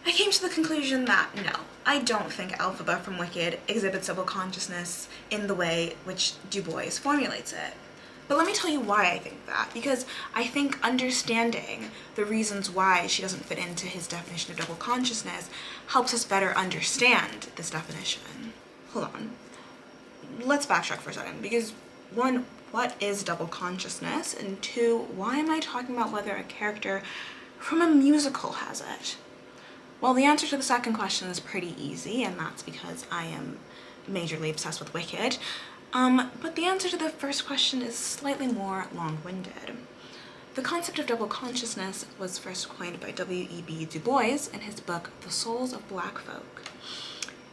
I came to the conclusion that no, I don't think Elphaba from W.E.B exhibits double consciousness in the way which Du Bois formulates it. But let me tell you why I think that, because I think understanding the reasons why she doesn't fit into his definition of double consciousness helps us better understand this definition. Hold on. Let's backtrack for a second, because one, what is double consciousness? And two, why am I talking about whether a character from a musical has it? Well, the answer to the second question is pretty easy, and that's because I am majorly obsessed with Wicked. But the answer to the first question is slightly more long-winded. The concept of double consciousness was first coined by W.E.B Du Bois in his book, The Souls of Black Folk.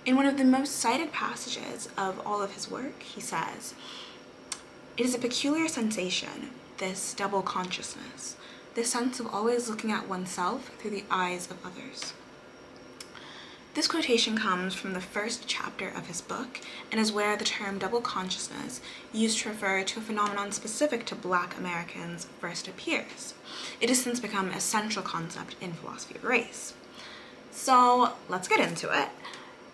In one of the most cited passages of all of his work, he says, "It is a peculiar sensation, this double consciousness, this sense of always looking at oneself through the eyes of others." This quotation comes from the first chapter of his book and is where the term double consciousness, used to refer to a phenomenon specific to Black Americans, first appears. It has since become a central concept in philosophy of race. So let's get into it,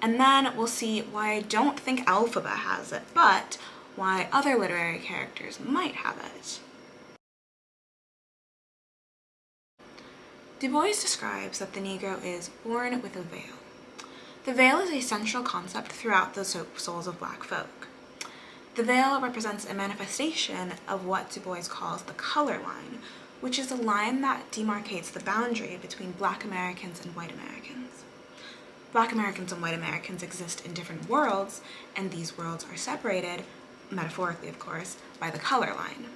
and then we'll see why I don't think Elphaba has it, but why other literary characters might have it. Du Bois describes that the Negro is born with a veil. The veil is a central concept throughout the souls of Black folk. The veil represents a manifestation of what Du Bois calls the color line, which is a line that demarcates the boundary between Black Americans and white Americans. Black Americans and white Americans exist in different worlds, and these worlds are separated, metaphorically of course, by the color line.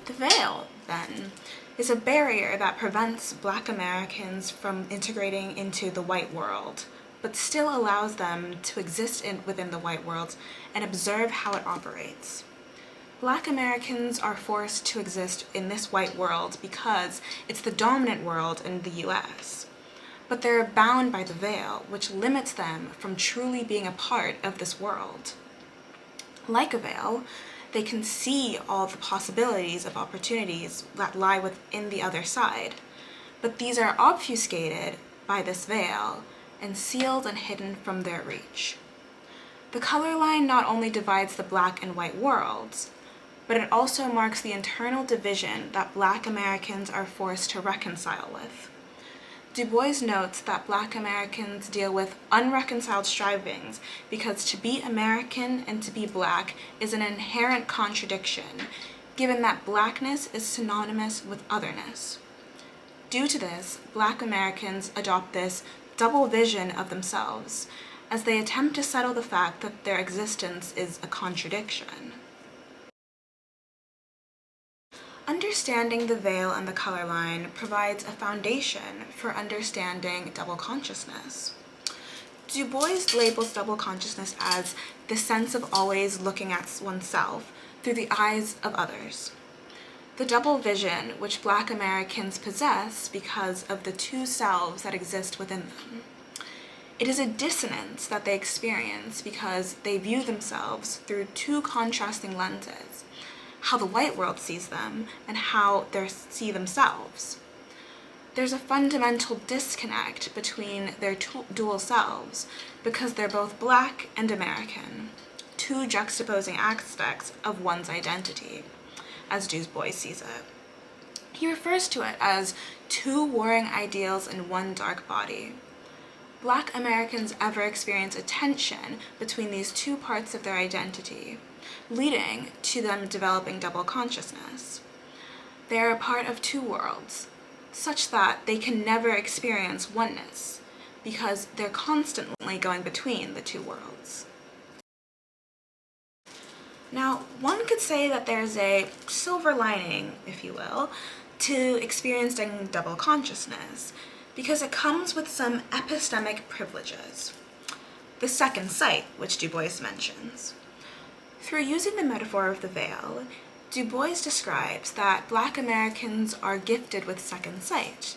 The veil, then, is a barrier that prevents Black Americans from integrating into the white world, but still allows them to exist within the white world and observe how it operates. Black Americans are forced to exist in this white world because it's the dominant world in the US, but they're bound by the veil, which limits them from truly being a part of this world. Like a veil, they can see all the possibilities of opportunities that lie within the other side, but these are obfuscated by this veil and sealed and hidden from their reach. The color line not only divides the Black and white worlds, but it also marks the internal division that Black Americans are forced to reconcile with. Du Bois notes that Black Americans deal with unreconciled strivings because to be American and to be Black is an inherent contradiction, given that Blackness is synonymous with otherness. Due to this, Black Americans adopt this double vision of themselves as they attempt to settle the fact that their existence is a contradiction. Understanding the veil and the color line provides a foundation for understanding double consciousness. Du Bois labels double consciousness as the sense of always looking at oneself through the eyes of others. The double vision which Black Americans possess because of the two selves that exist within them. It is a dissonance that they experience because they view themselves through two contrasting lenses, how the white world sees them and how they see themselves. There's a fundamental disconnect between their dual selves because they're both Black and American, two juxtaposing aspects of one's identity, as Du Bois sees it. He refers to it as two warring ideals in one dark body. Black Americans ever experience a tension between these two parts of their identity, leading to them developing double consciousness. They are a part of two worlds, such that they can never experience oneness, because they're constantly going between the two worlds. Now, one could say that there's a silver lining, if you will, to experiencing double consciousness, because it comes with some epistemic privileges. The second sight, which Du Bois mentions. Through using the metaphor of the veil, Du Bois describes that Black Americans are gifted with second sight.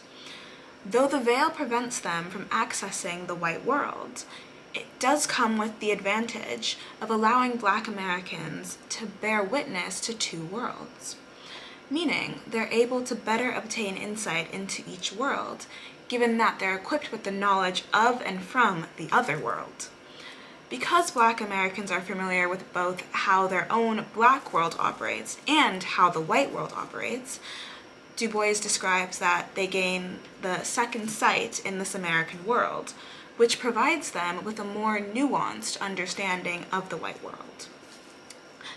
Though the veil prevents them from accessing the white world, it does come with the advantage of allowing Black Americans to bear witness to two worlds, meaning they're able to better obtain insight into each world, given that they're equipped with the knowledge of and from the other world. Because Black Americans are familiar with both how their own Black world operates and how the white world operates, Du Bois describes that they gain the second sight in this American world, which provides them with a more nuanced understanding of the white world.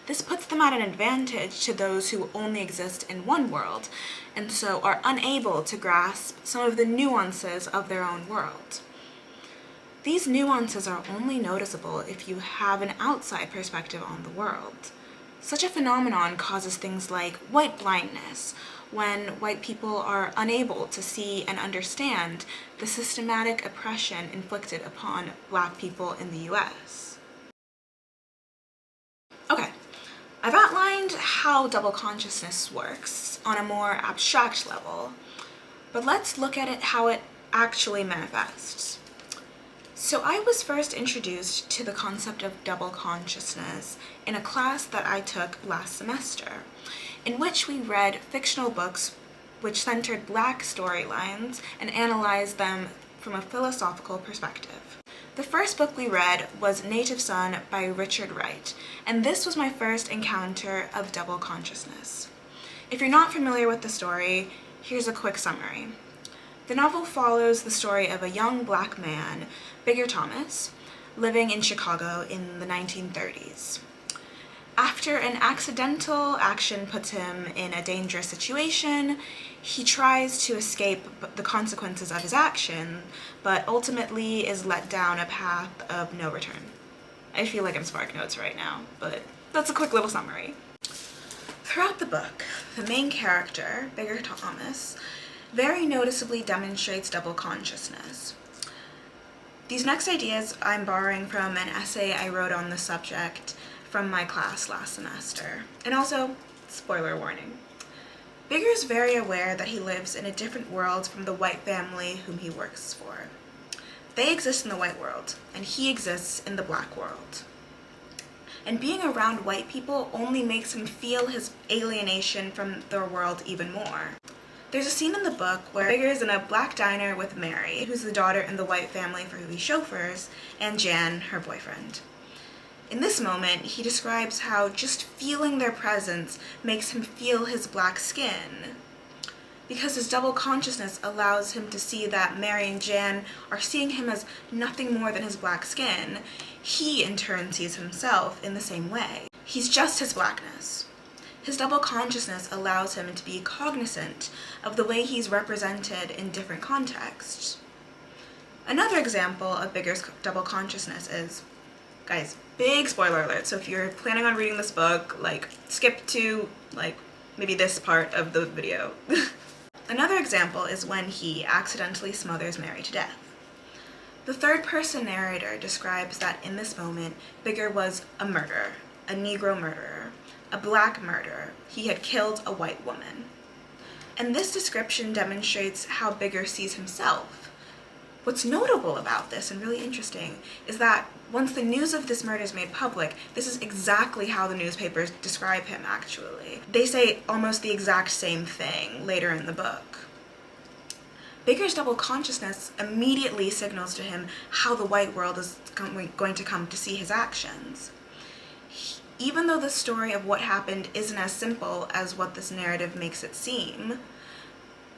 This puts them at an advantage to those who only exist in one world, and so are unable to grasp some of the nuances of their own world. These nuances are only noticeable if you have an outside perspective on the world. Such a phenomenon causes things like white blindness, when white people are unable to see and understand the systematic oppression inflicted upon Black people in the US. Okay, I've outlined how double consciousness works on a more abstract level, but let's look at it how it actually manifests. So I was first introduced to the concept of double consciousness in a class that I took last semester, in which we read fictional books which centered Black storylines and analyzed them from a philosophical perspective. The first book we read was Native Son by Richard Wright, and this was my first encounter of double consciousness. If you're not familiar with the story, here's a quick summary. The novel follows the story of a young Black man, Bigger Thomas, living in Chicago in the 1930s. After an accidental action puts him in a dangerous situation, he tries to escape the consequences of his action, but ultimately is led down a path of no return. I feel like I'm Spark Notes right now, but that's a quick little summary. Throughout the book, the main character, Bigger Thomas, very noticeably demonstrates double consciousness. These next ideas I'm borrowing from an essay I wrote on the subject from my class last semester. And also, spoiler warning, Bigger is very aware that he lives in a different world from the white family whom he works for. They exist in the white world, and he exists in the Black world. And being around white people only makes him feel his alienation from their world even more. There's a scene in the book where Bigger is in a Black diner with Mary, who's the daughter in the white family for who he chauffeurs, and Jan, her boyfriend. In this moment, he describes how just feeling their presence makes him feel his Black skin, because his double consciousness allows him to see that Mary and Jan are seeing him as nothing more than his Black skin. He, in turn, sees himself in the same way. He's just his Blackness. His double consciousness allows him to be cognizant of the way he's represented in different contexts. Another example of Bigger's double consciousness is, guys, big spoiler alert, so if you're planning on reading this book, skip to, maybe this part of the video. Another example is when he accidentally smothers Mary to death. The third-person narrator describes that in this moment, Bigger was a murderer, a Negro murderer, a Black murderer. He had killed a white woman. And this description demonstrates how Bigger sees himself. What's notable about this, and really interesting, is that once the news of this murder is made public, this is exactly how the newspapers describe him, actually. They say almost the exact same thing later in the book. Bigger's double consciousness immediately signals to him how the white world is going to come to see his actions. Even though the story of what happened isn't as simple as what this narrative makes it seem,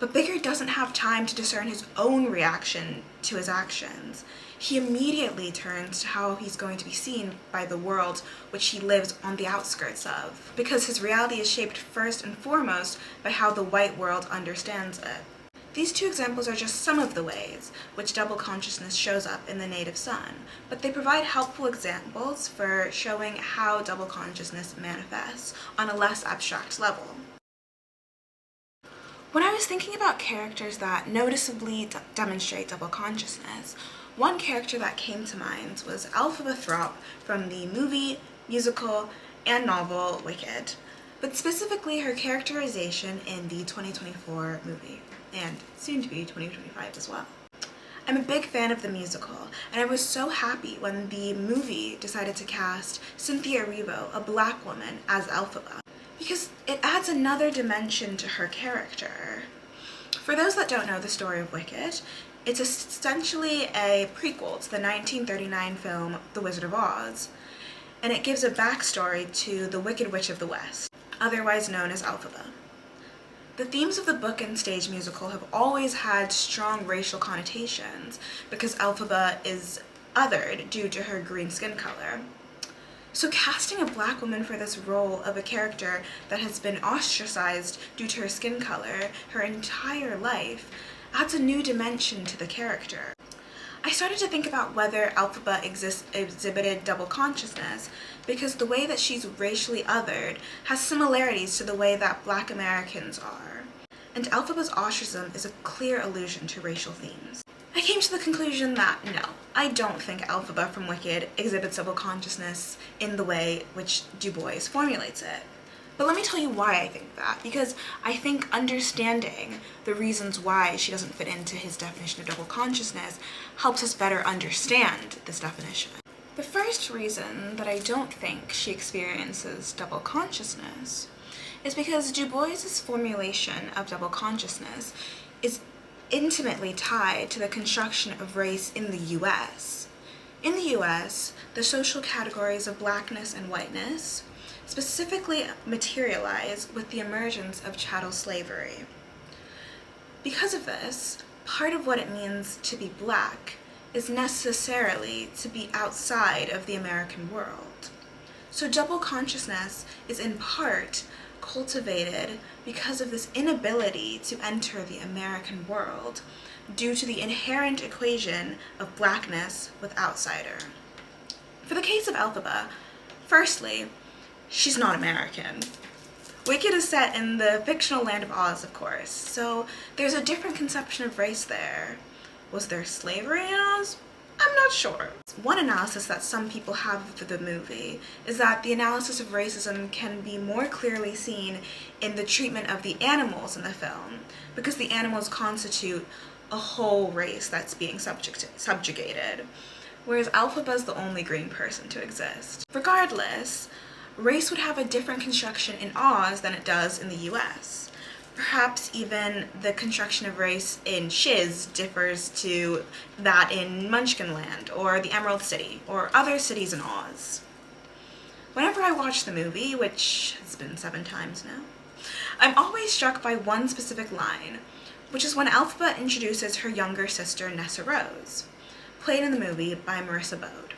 but Bigger doesn't have time to discern his own reaction to his actions. He immediately turns to how he's going to be seen by the world which he lives on the outskirts of, because his reality is shaped first and foremost by how the white world understands it. These two examples are just some of the ways which double consciousness shows up in the Native Son, but they provide helpful examples for showing how double consciousness manifests on a less abstract level. When I was thinking about characters that noticeably demonstrate double consciousness, one character that came to mind was Elphaba Thropp from the movie, musical, and novel W.E.B, but specifically her characterization in the 2024 movie, and soon to be 2025 as well. I'm a big fan of the musical, and I was so happy when the movie decided to cast Cynthia Erivo, a Black woman, as Elphaba, because it adds another dimension to her character. For those that don't know the story of Wicked, It's essentially a prequel to the 1939 film The Wizard of Oz, and it gives a backstory to the Wicked Witch of the West, otherwise known as Elphaba. The themes of the book and stage musical have always had strong racial connotations because Elphaba is othered due to her green skin color. So casting a black woman for this role of a character that has been ostracized due to her skin color her entire life adds a new dimension to the character. I started to think about whether Elphaba exhibited double consciousness because the way that she's racially othered has similarities to the way that Black Americans are, and Elphaba's ostracism is a clear allusion to racial themes. I came to the conclusion that no, I don't think Elphaba from Wicked exhibits double consciousness in the way which Du Bois formulates it. But let me tell you why I think that, because I think understanding the reasons why she doesn't fit into his definition of double consciousness helps us better understand this definition. The first reason that I don't think she experiences double consciousness is because Du Bois's formulation of double consciousness is intimately tied to the construction of race in the US. In the US, the social categories of blackness and whiteness specifically materialize with the emergence of chattel slavery. Because of this, part of what it means to be black is necessarily to be outside of the American world. So double consciousness is in part cultivated because of this inability to enter the American world due to the inherent equation of blackness with outsider. For the case of Elphaba, firstly, she's not American. Wicked is set in the fictional land of Oz, of course, so there's a different conception of race there. Was there slavery in Oz? I'm not sure. One analysis that some people have of the movie is that the analysis of racism can be more clearly seen in the treatment of the animals in the film, because the animals constitute a whole race that's being subjugated, whereas Elphaba is the only green person to exist. Regardless, race would have a different construction in Oz than it does in the US. Perhaps even the construction of race in Shiz differs to that in Munchkinland or the Emerald City or other cities in Oz. Whenever I watch the movie, which has been 7 times now, I'm always struck by one specific line, which is when Elphaba introduces her younger sister Nessa Rose, played in the movie by Marissa Bode.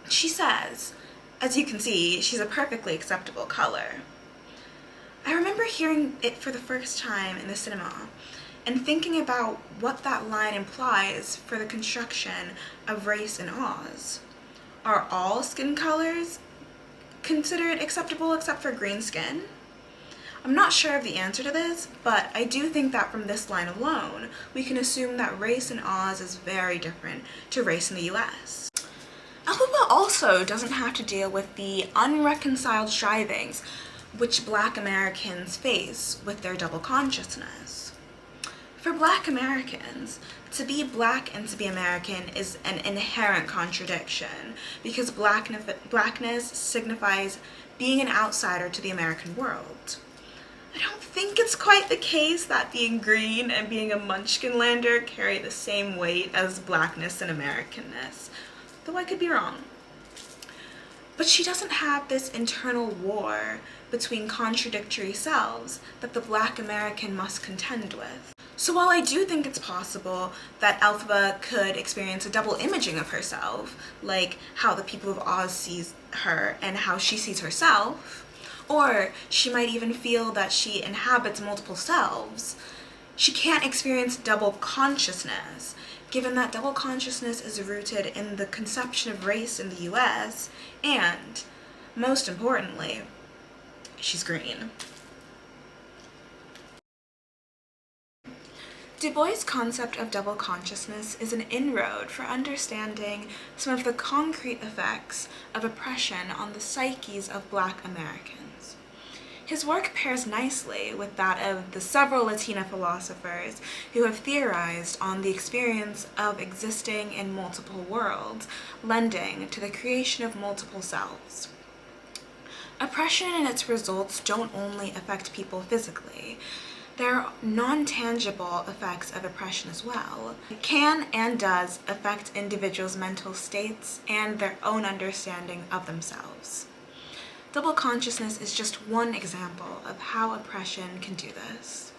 She says, as you can see, she's a perfectly acceptable color. I remember hearing it for the first time in the cinema and thinking about what that line implies for the construction of race in Oz. Are all skin colors considered acceptable except for green skin? I'm not sure of the answer to this, but I do think that from this line alone, we can assume that race in Oz is very different to race in the US. Elphaba also doesn't have to deal with the unreconciled strivings which Black Americans face with their double consciousness. For Black Americans, to be Black and to be American is an inherent contradiction because blackness signifies being an outsider to the American world. I don't think it's quite the case that being green and being a Munchkinlander carry the same weight as blackness and Americanness, though I could be wrong. But she doesn't have this internal war between contradictory selves that the Black American must contend with. So while I do think it's possible that Elphaba could experience a double imaging of herself, like how the people of Oz sees her and how she sees herself, or she might even feel that she inhabits multiple selves, she can't experience double consciousness, given that double consciousness is rooted in the conception of race in the US, and, most importantly, she's green. Du Bois' concept of double consciousness is an inroad for understanding some of the concrete effects of oppression on the psyches of Black Americans. His work pairs nicely with that of the several Latina philosophers who have theorized on the experience of existing in multiple worlds, lending to the creation of multiple selves. Oppression and its results don't only affect people physically. There are non-tangible effects of oppression as well. It can and does affect individuals' mental states and their own understanding of themselves. Double consciousness is just one example of how oppression can do this.